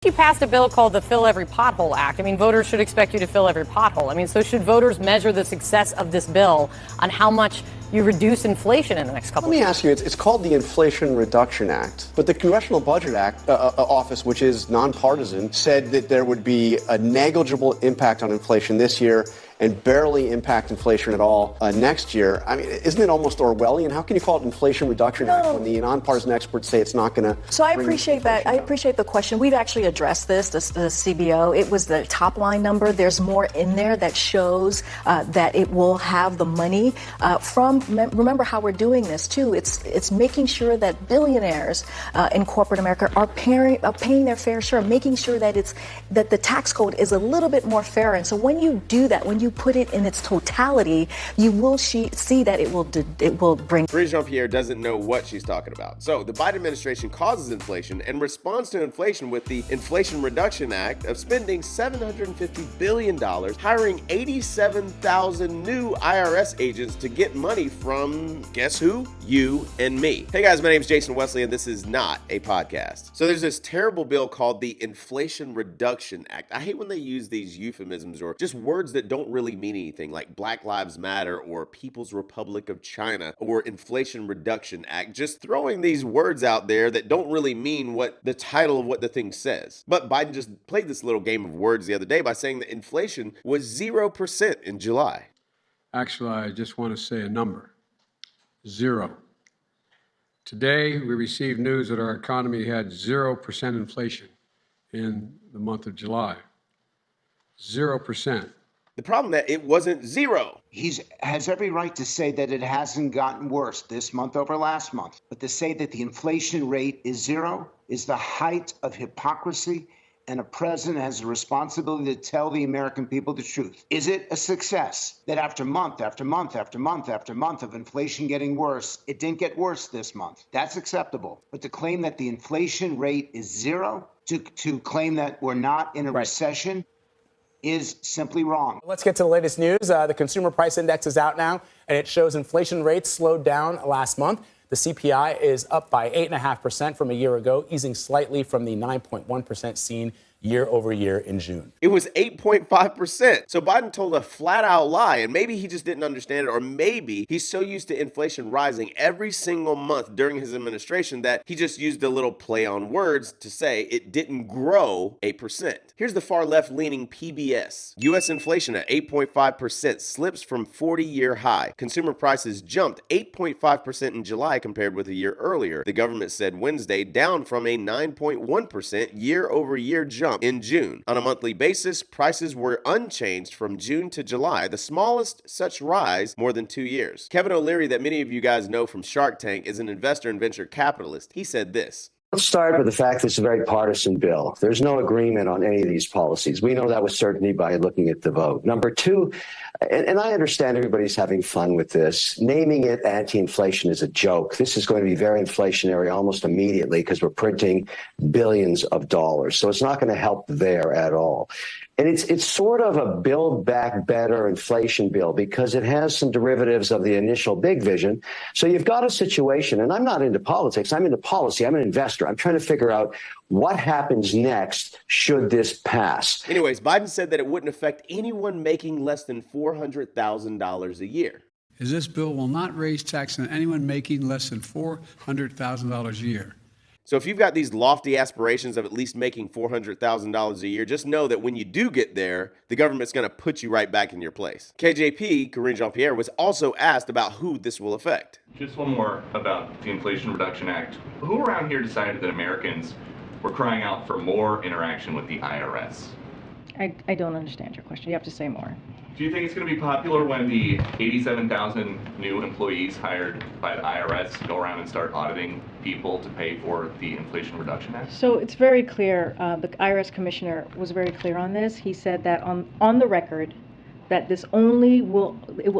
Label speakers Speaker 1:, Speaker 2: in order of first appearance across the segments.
Speaker 1: You passed a bill called the Fill Every Pothole Act. I mean, voters should expect you to fill every pothole. I mean, so should voters measure the success of this bill on how much you reduce inflation in the next couple of years?
Speaker 2: Let me ask you, it's called the Inflation Reduction Act, but the Congressional Budget Act Office, which is nonpartisan, said that there would be a negligible impact on inflation this year and barely impact inflation at all next year. I mean, isn't it almost Orwellian? How can you call it Inflation Reduction Act when the nonpartisan experts say it's not going to?
Speaker 3: So I appreciate that. I appreciate the question. We've actually addressed this, the CBO. It was the top line number. There's more in there that shows that it will have the money from. Remember how we're doing this too. It's making sure that billionaires in corporate America are paying their fair share, making sure that the tax code is a little bit more fair. And so when you do that, when you put it in its totality, you will see that it will bring.
Speaker 4: Jean-Pierre doesn't know what she's talking about. So the Biden administration causes inflation and responds to inflation with the Inflation Reduction Act of spending $750 billion, hiring 87,000 new IRS agents to get money from, guess who? You and me. Hey guys, my name is Jason Wesley and this is not a podcast. So there's this terrible bill called the Inflation Reduction Act. I hate when they use these euphemisms or just words that don't really mean anything, like Black Lives Matter or People's Republic of China or Inflation Reduction Act. Just throwing these words out there that don't really mean what the title of what the thing says. But Biden just played this little game of words the other day by saying that inflation was 0% in July.
Speaker 5: Actually, I just want to say a number. 0. Today, we received news that our economy had 0% inflation in the month of July. 0%.
Speaker 4: The problem that it wasn't 0.
Speaker 6: He has every right to say that it hasn't gotten worse this month over last month. But to say that the inflation rate is 0 is the height of hypocrisy, and a president has a responsibility to tell the American people the truth. Is it a success that after month after month after month after month of inflation getting worse, it didn't get worse this month? That's acceptable. But to claim that the inflation rate is 0, to claim that we're not in a recession, is simply wrong.
Speaker 7: Let's get to the latest news. The Consumer Price Index is out now, and it shows inflation rates slowed down last month. The CPI is up by 8.5% from a year ago, easing slightly from the 9.1% seen year over year in June.
Speaker 4: It was 8.5%. So Biden told a flat out lie, and maybe he just didn't understand it, or maybe he's so used to inflation rising every single month during his administration that he just used a little play on words to say it didn't grow 8%. Here's the far left leaning PBS. U.S. inflation at 8.5% slips from 40-year high. Consumer prices jumped 8.5% in July compared with a year earlier. The government said Wednesday, down from a 9.1% year-over-year jump in June. On a monthly basis, prices were unchanged from June to July, the smallest such rise more than 2 years. Kevin O'Leary, that many of you guys know from Shark Tank, is an investor and venture capitalist. He said this.
Speaker 8: Let's start with the fact that it's a very partisan bill. There's no agreement on any of these policies. We know that with certainty by looking at the vote. Number two, and I understand everybody's having fun with this, naming it anti-inflation is a joke. This is going to be very inflationary almost immediately because we're printing billions of dollars. So it's not going to help there at all. And it's sort of a build back better inflation bill because it has some derivatives of the initial big vision. So you've got a situation, and I'm not into politics, I'm into policy, I'm an investor. I'm trying to figure out what happens next should this pass.
Speaker 4: Anyways, Biden said that it wouldn't affect anyone making less than $400,000 a year.
Speaker 5: This bill will not raise taxes on anyone making less than $400,000 a year.
Speaker 4: So if you've got these lofty aspirations of at least making $400,000 a year, just know that when you do get there, the government's going to put you right back in your place. KJP, Karine Jean-Pierre, was also asked about who this will affect.
Speaker 9: Just one more about the Inflation Reduction Act. Who around here decided that Americans were crying out for more interaction with the IRS?
Speaker 3: I don't understand your question. You have to say more.
Speaker 9: Do you think it's going to be popular when the 87,000 new employees hired by the IRS go around and start auditing people to pay for the Inflation Reduction Act?
Speaker 3: So it's very clear. The IRS commissioner was very clear on this. He said that on the record that this will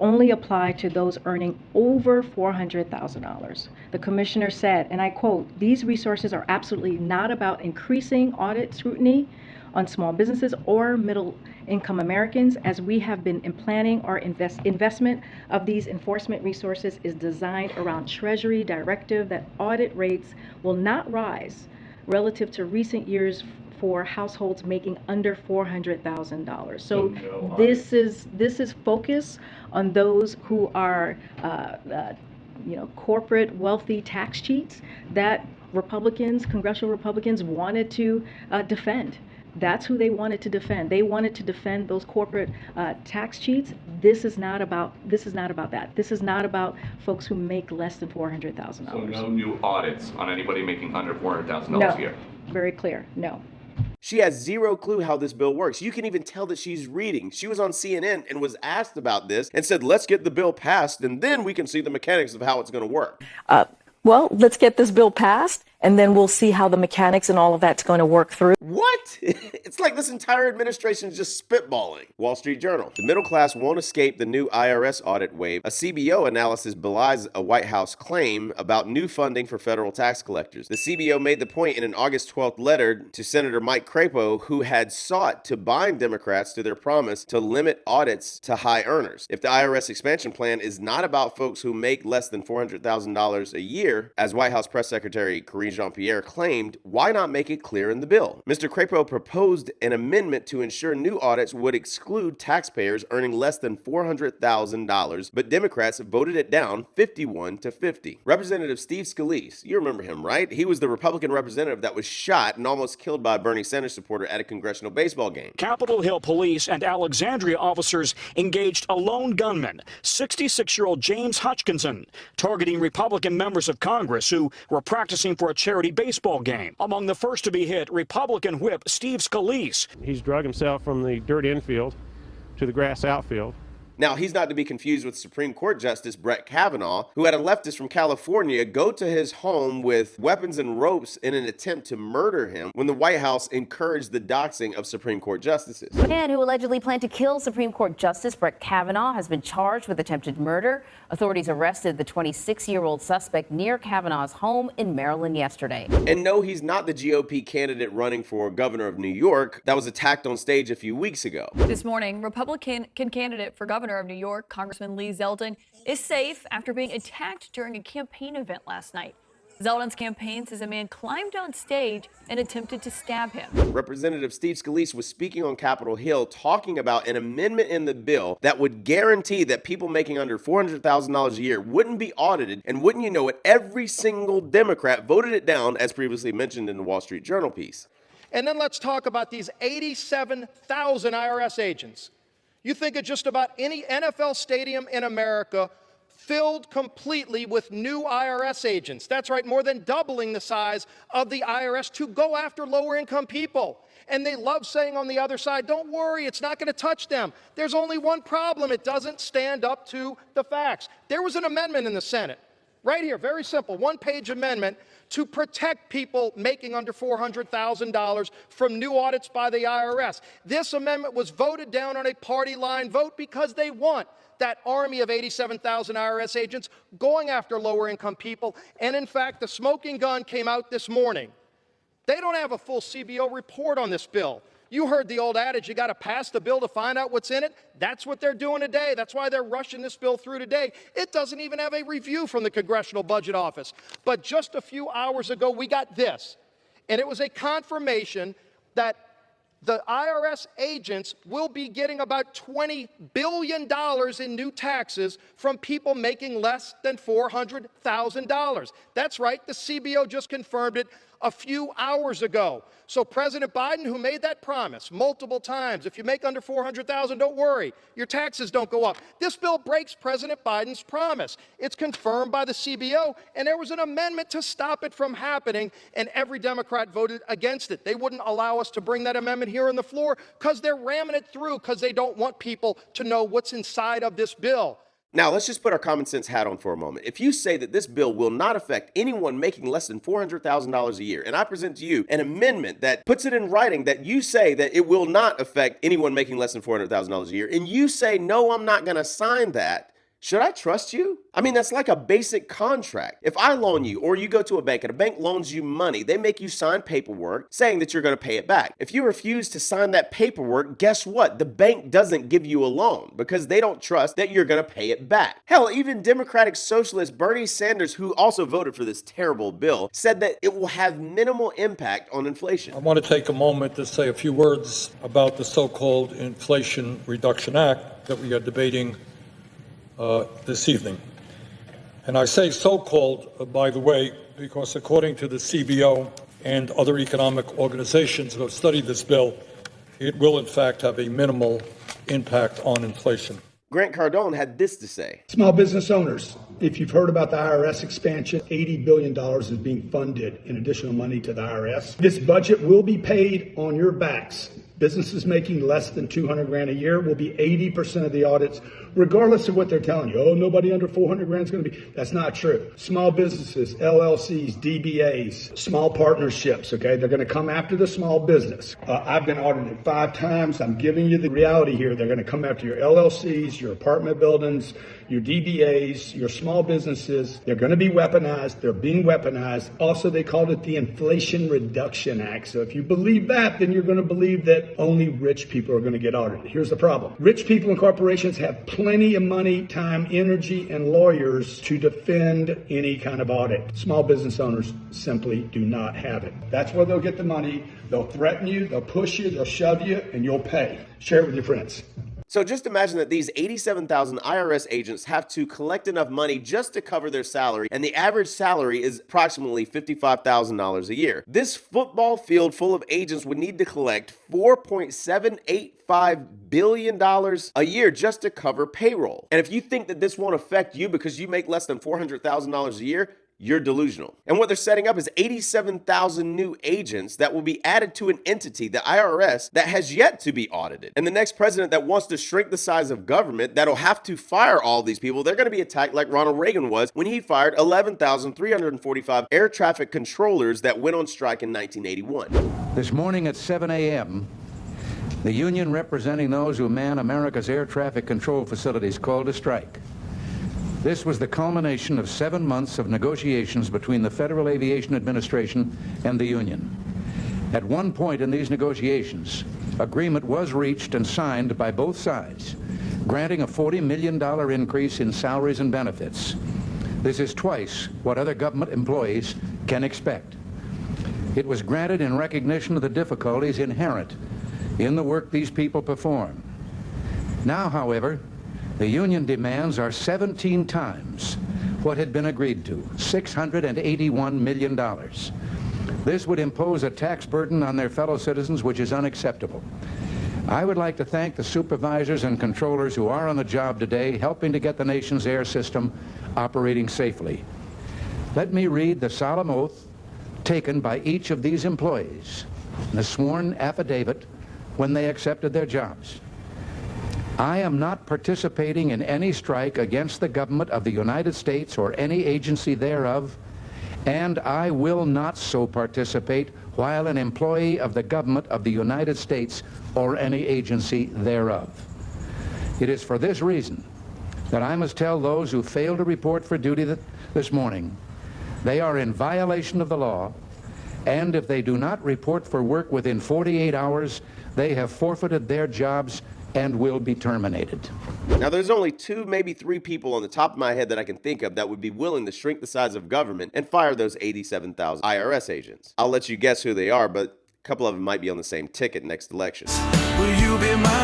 Speaker 3: only apply to those earning over $400,000. The commissioner said, and I quote, "These resources are absolutely not about increasing audit scrutiny on small businesses or middle-income Americans, as we have been planning our investment of these enforcement resources is designed around Treasury directive that audit rates will not rise relative to recent years for households making under $400,000. So
Speaker 9: no
Speaker 3: this is focus on those who are corporate wealthy tax cheats that congressional Republicans wanted to defend. That's who they wanted to defend. They wanted to defend those corporate tax cheats. This is not about that. This is not about folks who make less than $400,000.
Speaker 9: So no new audits on anybody making under $400,000
Speaker 3: No.
Speaker 9: a year.
Speaker 3: Very clear. No.
Speaker 4: She has zero clue how this bill works. You can even tell that she's reading. She was on CNN and was asked about this and said, let's get the bill passed and then we can see the mechanics of how it's going to work.
Speaker 10: Well, let's get this bill passed, and then we'll see how the mechanics and all of that's going to work through.
Speaker 4: What? It's like this entire administration is just spitballing. Wall Street Journal. The middle class won't escape the new IRS audit wave. A CBO analysis belies a White House claim about new funding for federal tax collectors. The CBO made the point in an August 12th letter to Senator Mike Crapo, who had sought to bind Democrats to their promise to limit audits to high earners. If the IRS expansion plan is not about folks who make less than $400,000 a year, as White House Press Secretary Karine Jean-Pierre claimed, why not make it clear in the bill? Mr. Crapo proposed an amendment to ensure new audits would exclude taxpayers earning less than $400,000, but Democrats voted it down 51-50. Representative Steve Scalise, you remember him, right? He was the Republican representative that was shot and almost killed by a Bernie Sanders supporter at a congressional baseball game.
Speaker 11: Capitol Hill police and Alexandria officers engaged a lone gunman, 66-year-old James Hutchinson, targeting Republican members of Congress who were practicing for a charity baseball game. Among the first to be hit, Republican whip Steve Scalise.
Speaker 12: He's drug himself from the dirt infield to the grass outfield.
Speaker 4: Now, he's not to be confused with Supreme Court Justice Brett Kavanaugh, who had a leftist from California go to his home with weapons and ropes in an attempt to murder him when the White House encouraged the doxing of Supreme Court justices.
Speaker 13: The man who allegedly planned to kill Supreme Court Justice Brett Kavanaugh has been charged with attempted murder. Authorities arrested the 26-year-old suspect near Kavanaugh's home in Maryland yesterday.
Speaker 4: And no, he's not the GOP candidate running for governor of New York that was attacked on stage a few weeks ago.
Speaker 14: This morning, Republican candidate for governor of New York, Congressman Lee Zeldin, is safe after being attacked during a campaign event last night. Zeldin's campaign says a man climbed on stage and attempted to stab him.
Speaker 4: Representative Steve Scalise was speaking on Capitol Hill talking about an amendment in the bill that would guarantee that people making under $400,000 a year wouldn't be audited, and wouldn't you know it, every single Democrat voted it down, as previously mentioned in the Wall Street Journal piece.
Speaker 15: And then let's talk about these 87,000 IRS agents. You think of just about any NFL stadium in America filled completely with new IRS agents. That's right, more than doubling the size of the IRS to go after lower income people. And they love saying on the other side, don't worry, it's not going to touch them. There's only one problem. It doesn't stand up to the facts. There was an amendment in the Senate, right here, very simple, one-page amendment to protect people making under $400,000 from new audits by the IRS. This amendment was voted down on a party line vote because they want that army of 87,000 IRS agents going after lower income people. And in fact, the smoking gun came out this morning. They don't have a full CBO report on this bill. You heard the old adage, you got to pass the bill to find out what's in it. That's what they're doing today. That's why they're rushing this bill through today. It doesn't even have a review from the Congressional Budget Office. But just a few hours ago, we got this. And it was a confirmation that the IRS agents will be getting about $20 billion in new taxes from people making less than $400,000. That's right, the CBO just confirmed it a few hours ago. So President Biden, who made that promise multiple times, if you make under $400,000, don't worry, your taxes don't go up. This bill breaks President Biden's promise. It's confirmed by the CBO, and there was an amendment to stop it from happening, and every Democrat voted against it. They wouldn't allow us to bring that amendment here on the floor because they're ramming it through because they don't want people to know what's inside of this bill.
Speaker 4: Now, let's just put our common sense hat on for a moment. If you say that this bill will not affect anyone making less than $400,000 a year, and I present to you an amendment that puts it in writing that you say that it will not affect anyone making less than $400,000 a year, and you say, no, I'm not going to sign that, Should I trust you? I mean, that's like a basic contract. If I loan you or you go to a bank and a bank loans you money, they make you sign paperwork saying that you're going to pay it back. If you refuse to sign that paperwork, guess what? The bank doesn't give you a loan because they don't trust that you're going to pay it back. Hell, even Democratic Socialist Bernie Sanders, who also voted for this terrible bill, said that it will have minimal impact on inflation.
Speaker 16: I want to take a moment to say a few words about the so-called Inflation Reduction Act that we are debating this evening. And I say so-called, by the way, because according to the CBO and other economic organizations who have studied this bill, it will in fact have a minimal impact on inflation.
Speaker 4: Grant Cardone had this to say.
Speaker 17: Small business owners, if you've heard about the IRS expansion, $80 billion is being funded in additional money to the IRS. This budget will be paid on your backs. Businesses making less than $200,000 a year will be 80% of the audits, regardless of what they're telling you. Oh, nobody under $400,000 is going to be. That's not true. Small businesses, LLCs, DBAs, small partnerships, okay? They're going to come after the small business. I've been audited 5 times. I'm giving you the reality here. They're going to come after your LLCs, your apartment buildings, your DBAs, your small businesses. They're going to be weaponized. They're being weaponized. Also, they called it the Inflation Reduction Act. So if you believe that, then you're going to believe that only rich people are going to get audited. Here's the problem. Rich people and corporations have plenty of money, time, energy, and lawyers to defend any kind of audit. Small business owners simply do not have it. That's where they'll get the money. They'll threaten you, they'll push you, they'll shove you, and you'll pay. Share it with your friends.
Speaker 4: So just imagine that these 87,000 IRS agents have to collect enough money just to cover their salary, and the average salary is approximately $55,000 a year. This football field full of agents would need to collect $4.785 billion a year just to cover payroll. And if you think that this won't affect you because you make less than $400,000 a year, you're delusional. And what they're setting up is 87,000 new agents that will be added to an entity, the IRS, that has yet to be audited. And the next president that wants to shrink the size of government, that'll have to fire all these people, they're going to be attacked like Ronald Reagan was when he fired 11,345 air traffic controllers that went on strike in 1981.
Speaker 18: This morning at 7 a.m., the union representing those who man America's air traffic control facilities called a strike. This was the culmination of 7 months of negotiations between the Federal Aviation Administration and the union. At one point in these negotiations, agreement was reached and signed by both sides, granting a $40 million increase in salaries and benefits. This is twice what other government employees can expect. It was granted in recognition of the difficulties inherent in the work these people perform. Now, however, the union demands are 17 times what had been agreed to, $681 million. This would impose a tax burden on their fellow citizens which is unacceptable. I would like to thank the supervisors and controllers who are on the job today helping to get the nation's air system operating safely. Let me read the solemn oath taken by each of these employees, the sworn affidavit when they accepted their jobs. I am not participating in any strike against the government of the United States or any agency thereof, and I will not so participate while an employee of the government of the United States or any agency thereof. It is for this reason that I must tell those who fail to report for duty this morning they are in violation of the law, and if they do not report for work within 48 hours, they have forfeited their jobs and will be terminated.
Speaker 4: Now, there's only 2, maybe 3 people on the top of my head that I can think of that would be willing to shrink the size of government and fire those 87,000 IRS agents. I'll let you guess who they are, but a couple of them might be on the same ticket next election.
Speaker 19: Will you be my